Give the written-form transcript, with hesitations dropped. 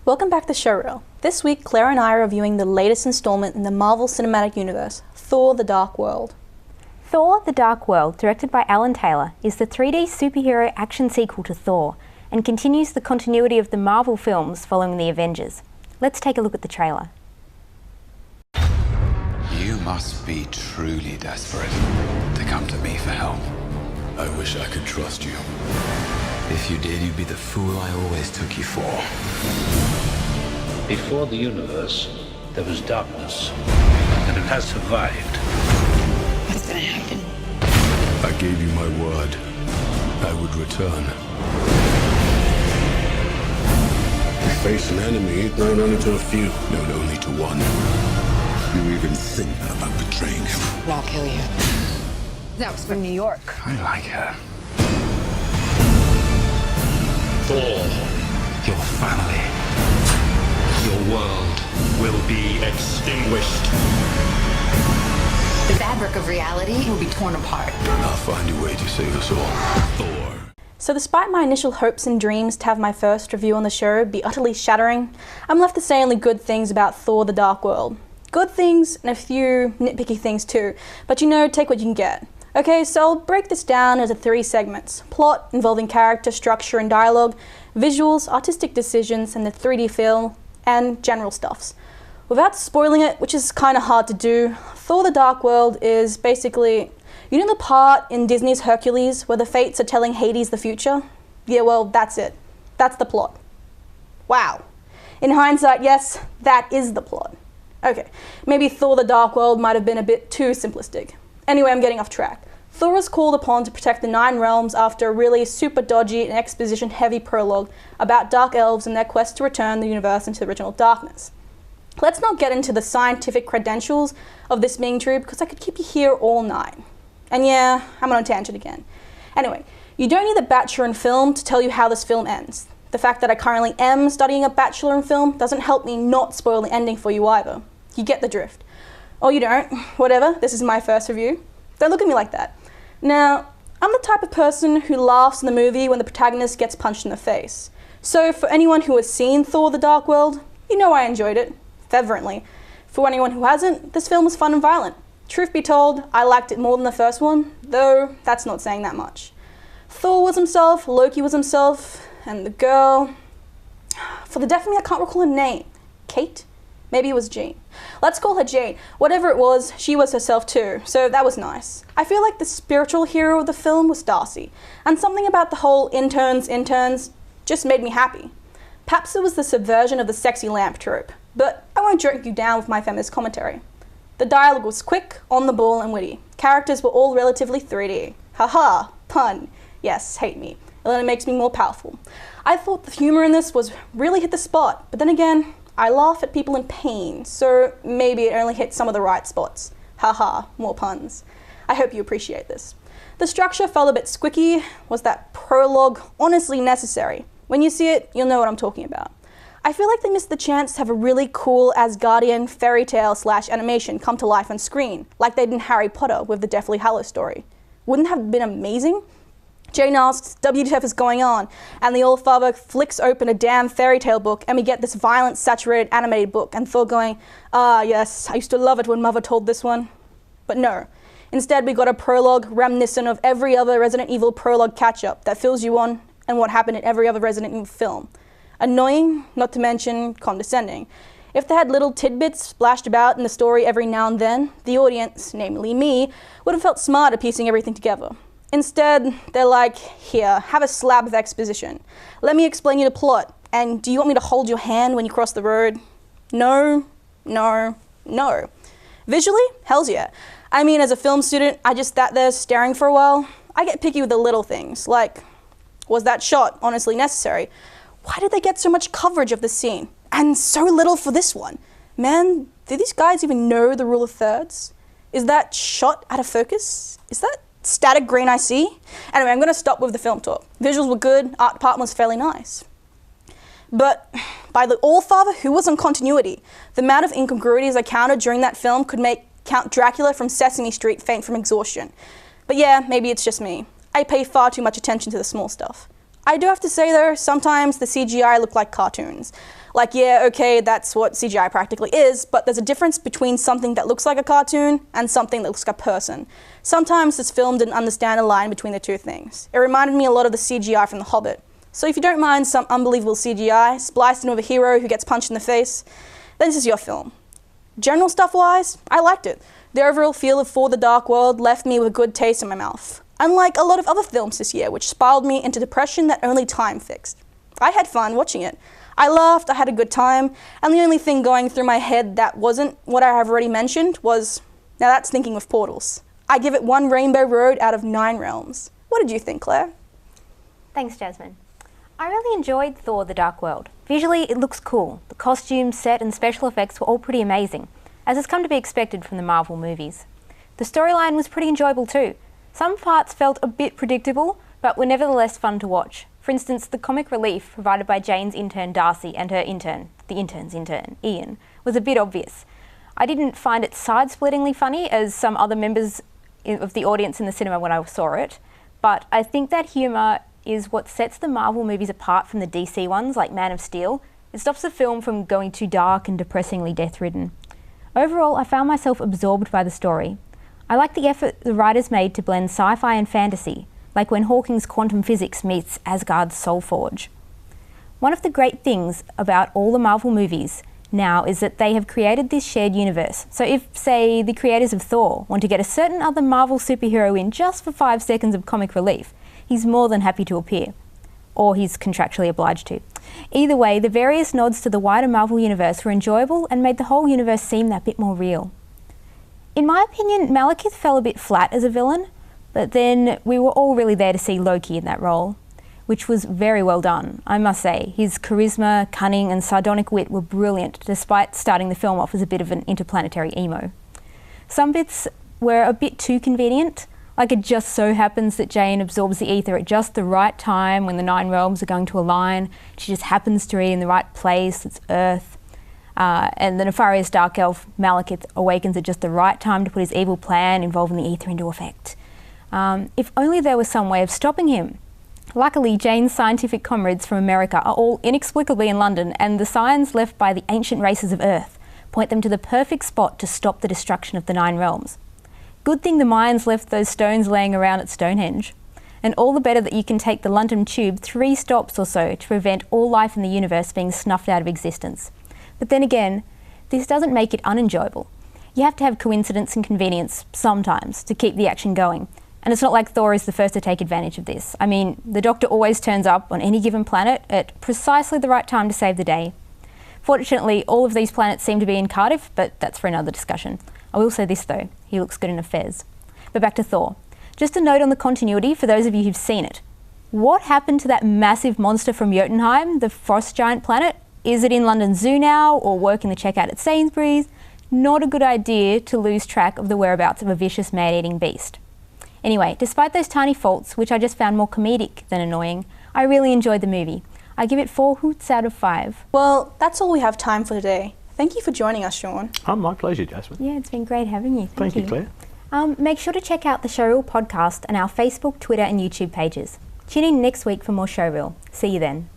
Welcome back to Showreel. This week, Claire and I are reviewing the latest installment in the Marvel Cinematic Universe, Thor: The Dark World. Thor: The Dark World, directed by Alan Taylor, is the 3D superhero action sequel to Thor and continues the continuity of the Marvel films following the Avengers. Let's take a look at the trailer. You must be truly desperate to come to me for help. I wish I could trust you. If you did, you'd be the fool I always took you for. Before the universe, there was darkness, and it has survived. What's gonna happen? I gave you my word. I would return. We face an enemy known only to a few, known only to one. You even think about betraying him. I'll kill you. That was from New York. I like her. Thor, Your family. your world will be extinguished. The fabric of reality will be torn apart. I'll find a way to save us all. Thor. So despite my initial hopes and dreams to have my first review on the show be utterly shattering, I'm left to say only good things about Thor: The Dark World. Good things and a few nitpicky things too, but you know, take what you can get. Okay, so I'll break this down into 3 segments: plot, involving character, structure and dialogue, visuals, artistic decisions and the 3D feel, and general stuffs. Without spoiling it, which is kind of hard to do, Thor: The Dark World is basically, you know the part in Disney's Hercules where the Fates are telling Hades the future? Yeah, well, that's it. That's the plot. Wow. In hindsight, yes, that is the plot. Okay, maybe Thor: The Dark World might have been a bit too simplistic. Anyway, I'm getting off track. Thor is called upon to protect the 9 realms after a really super dodgy and exposition-heavy prologue about dark elves and their quest to return the universe into the original darkness. Let's not get into the scientific credentials of this being true because I could keep you here all night. And yeah, I'm on a tangent again. Anyway, you don't need a bachelor in film to tell you how this film ends. The fact that I currently am studying a bachelor in film doesn't help me not spoil the ending for you either. You get the drift. Or you don't, whatever, this is my first review. Don't look at me like that. Now, I'm the type of person who laughs in the movie when the protagonist gets punched in the face. So for anyone who has seen Thor: The Dark World, you know I enjoyed it, fervently. For anyone who hasn't, this film was fun and violent. Truth be told, I liked it more than the first one, though that's not saying that much. Thor was himself, Loki was himself, and the girl... For the deaf of me, I can't recall her name. Kate? Maybe it was Jane. Let's call her Jane. Whatever it was, she was herself too, so that was nice. I feel like the spiritual hero of the film was Darcy, and something about the whole interns just made me happy. Perhaps it was the subversion of the sexy lamp trope, but I won't jerk you down with my feminist commentary. The dialogue was quick, on the ball and witty. Characters were all relatively 3D. Haha, pun. Yes, hate me. It only makes me more powerful. I thought the humor in this was really hit the spot, but then again, I laugh at people in pain, so maybe it only hit some of the right spots. Haha, more puns. I hope you appreciate this. The structure felt a bit squicky. Was that prologue honestly necessary? When you see it, you'll know what I'm talking about. I feel like they missed the chance to have a really cool Asgardian fairy tale / animation come to life on screen, like they did in Harry Potter with the Deathly Hallows story. Wouldn't have been amazing? Jane asks, WTF is going on? And the Allfather flicks open a damn fairy tale book and we get this violent, saturated, animated book and Thor going, ah yes, I used to love it when Mother told this one. But no. Instead we got a prologue reminiscent of every other Resident Evil prologue catch-up that fills you on and what happened in every other Resident Evil film. Annoying, not to mention condescending. If they had little tidbits splashed about in the story every now and then, the audience, namely me, would have felt smarter piecing everything together. Instead, they're like, here, have a slab of exposition. Let me explain you the plot. And do you want me to hold your hand when you cross the road? No, no, no. Visually? Hells yeah. I mean, as a film student, I just sat there staring for a while. I get picky with the little things, like, was that shot honestly necessary? Why did they get so much coverage of this scene? And so little for this one? Man, do these guys even know the rule of thirds? Is that shot out of focus? Is that static green I see? Anyway, I'm going to stop with the film talk. Visuals were good, art department was fairly nice. But by the Allfather, who was on continuity, the amount of incongruities I counted during that film could make Count Dracula from Sesame Street faint from exhaustion. But yeah, maybe it's just me. I pay far too much attention to the small stuff. I do have to say though, sometimes the CGI looked like cartoons. Like, yeah, okay, that's what CGI practically is, but there's a difference between something that looks like a cartoon and something that looks like a person. Sometimes this film didn't understand the line between the two things. It reminded me a lot of the CGI from The Hobbit. So if you don't mind some unbelievable CGI spliced in with a hero who gets punched in the face, then this is your film. General stuff-wise, I liked it. The overall feel of Thor: The Dark World left me with a good taste in my mouth. Unlike a lot of other films this year, which spiraled me into depression that only time fixed. I had fun watching it. I laughed, I had a good time, and the only thing going through my head that wasn't what I have already mentioned was, now that's thinking with portals. I give it 1 Rainbow Road out of 9 realms. What did you think, Claire? Thanks, Jasmine. I really enjoyed Thor: The Dark World. Visually, it looks cool. The costumes, set and special effects were all pretty amazing, as has come to be expected from the Marvel movies. The storyline was pretty enjoyable too. Some parts felt a bit predictable, but were nevertheless fun to watch. For instance, the comic relief provided by Jane's intern Darcy and her intern, the intern's intern, Ian, was a bit obvious. I didn't find it side-splittingly funny as some other members of the audience in the cinema when I saw it, but I think that humour is what sets the Marvel movies apart from the DC ones like Man of Steel. It stops the film from going too dark and depressingly death-ridden. Overall, I found myself absorbed by the story. I like the effort the writers made to blend sci-fi and fantasy, like when Hawking's quantum physics meets Asgard's Soul Forge. One of the great things about all the Marvel movies now is that they have created this shared universe. So if, say, the creators of Thor want to get a certain other Marvel superhero in just for 5 seconds of comic relief, he's more than happy to appear. Or he's contractually obliged to. Either way, the various nods to the wider Marvel universe were enjoyable and made the whole universe seem that bit more real. In my opinion, Malekith fell a bit flat as a villain, but then we were all really there to see Loki in that role, which was very well done, I must say. His charisma, cunning and sardonic wit were brilliant, despite starting the film off as a bit of an interplanetary emo. Some bits were a bit too convenient, like it just so happens that Jane absorbs the ether at just the right time when the 9 realms are going to align. She just happens to be in the right place, it's Earth. And the nefarious dark elf Malekith awakens at just the right time to put his evil plan involving the ether into effect. If only there was some way of stopping him. Luckily, Jane's scientific comrades from America are all inexplicably in London, and the signs left by the ancient races of Earth point them to the perfect spot to stop the destruction of the 9 realms. Good thing the Mayans left those stones laying around at Stonehenge. And all the better that you can take the London Tube 3 stops or so to prevent all life in the universe being snuffed out of existence. But then again, this doesn't make it unenjoyable. You have to have coincidence and convenience sometimes to keep the action going. And it's not like Thor is the first to take advantage of this. I mean, the Doctor always turns up on any given planet at precisely the right time to save the day. Fortunately, all of these planets seem to be in Cardiff, but that's for another discussion. I will say this though, he looks good in a fez. But back to Thor. Just a note on the continuity for those of you who've seen it. What happened to that massive monster from Jotunheim, the frost giant planet? Is it in London Zoo now, or working the checkout at Sainsbury's? Not a good idea to lose track of the whereabouts of a vicious man-eating beast. Anyway, despite those tiny faults, which I just found more comedic than annoying, I really enjoyed the movie. I give it 4 hoots out of 5. Well, that's all we have time for today. Thank you for joining us, Shaun. My pleasure, Jasmine. Yeah, it's been great having you. Thank you, Claire. Make sure to check out the Showreel podcast and our Facebook, Twitter and YouTube pages. Tune in next week for more Showreel. See you then.